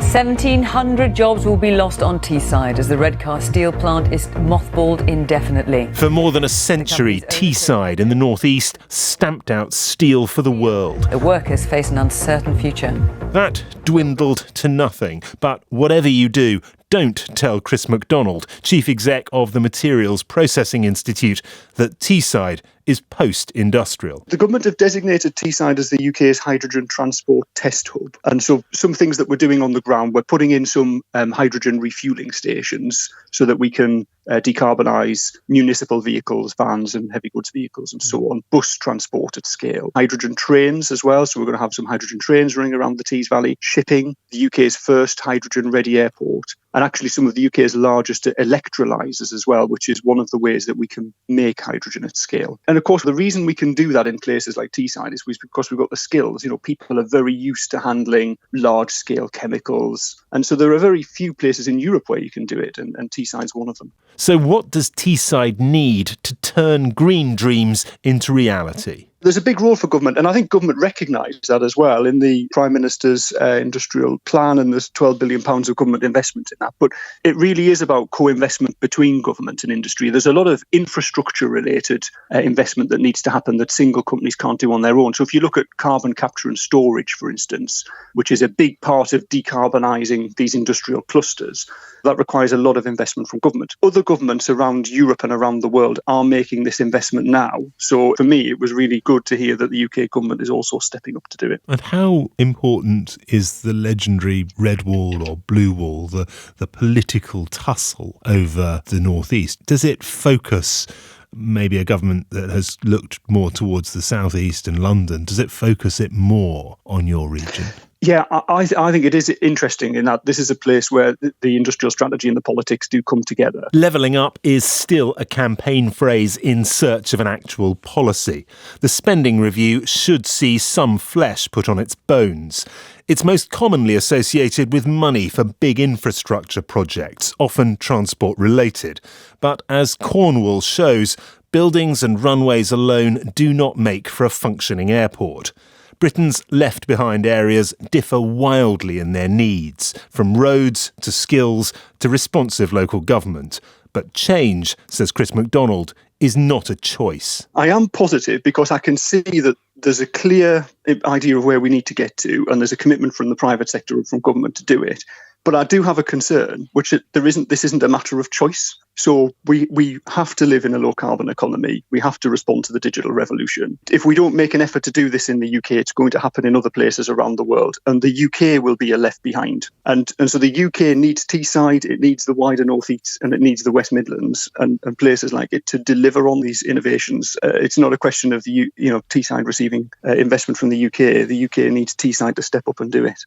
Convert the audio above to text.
1,700 jobs will be lost on Teesside as the Redcar steel plant is mothballed indefinitely. For more than a century, Teesside in the northeast stamped out steel for the world. The workers face an uncertain future. That dwindled to nothing. But whatever you do, don't tell Chris McDonald, chief exec of the Materials Processing Institute, that Teesside is post-industrial. The government have designated Teesside as the UK's hydrogen transport test hub. And so some things that we're doing on the ground, we're putting in some hydrogen refuelling stations so that we can decarbonise municipal vehicles, vans and heavy goods vehicles and so on, bus transport at scale. Hydrogen trains as well, so we're going to have some hydrogen trains running around the Tees Valley. Shipping, the UK's first hydrogen-ready airport, and actually some of the UK's largest electrolysers as well, which is one of the ways that we can make hydrogen at scale. And of course, the reason we can do that in places like Teesside is because we've got the skills. You know, people are very used to handling large-scale chemicals. And so there are very few places in Europe where you can do it, and Teesside's one of them. So what does Teesside need to turn green dreams into reality? There's a big role for government, and I think government recognise that as well in the Prime Minister's industrial plan, and there's £12 billion of government investment in that. But it really is about co-investment between government and industry. There's a lot of infrastructure-related investment that needs to happen that single companies can't do on their own. So if you look at carbon capture and storage, for instance, which is a big part of decarbonising these industrial clusters, that requires a lot of investment from government. Other governments around Europe and around the world are making this investment now. So for me, it was really good to hear that the UK government is also stepping up to do it. And how important is the legendary Red Wall or Blue Wall, the political tussle over the northeast? Does it focus maybe a government that has looked more towards the southeast and London? Does it focus it more on your region? Yeah, I think it is interesting in that this is a place where the industrial strategy and the politics do come together. Levelling up is still a campaign phrase in search of an actual policy. The spending review should see some flesh put on its bones. It's most commonly associated with money for big infrastructure projects, often transport-related. But as Cornwall shows, buildings and runways alone do not make for a functioning airport. Britain's left-behind areas differ wildly in their needs, from roads to skills to responsive local government. But change, says Chris McDonald, is not a choice. I am positive because I can see that there's a clear idea of where we need to get to, and there's a commitment from the private sector and from government to do it. But I do have a concern, which this isn't a matter of choice. So we have to live in a low carbon economy. We have to respond to the digital revolution. If we don't make an effort to do this in the UK, it's going to happen in other places around the world. And the UK will be left behind. And so the UK needs Teesside, it needs the wider North East, and it needs the West Midlands and places like it to deliver on these innovations. It's not a question of Teesside receiving investment from the UK. The UK needs Teesside to step up and do it.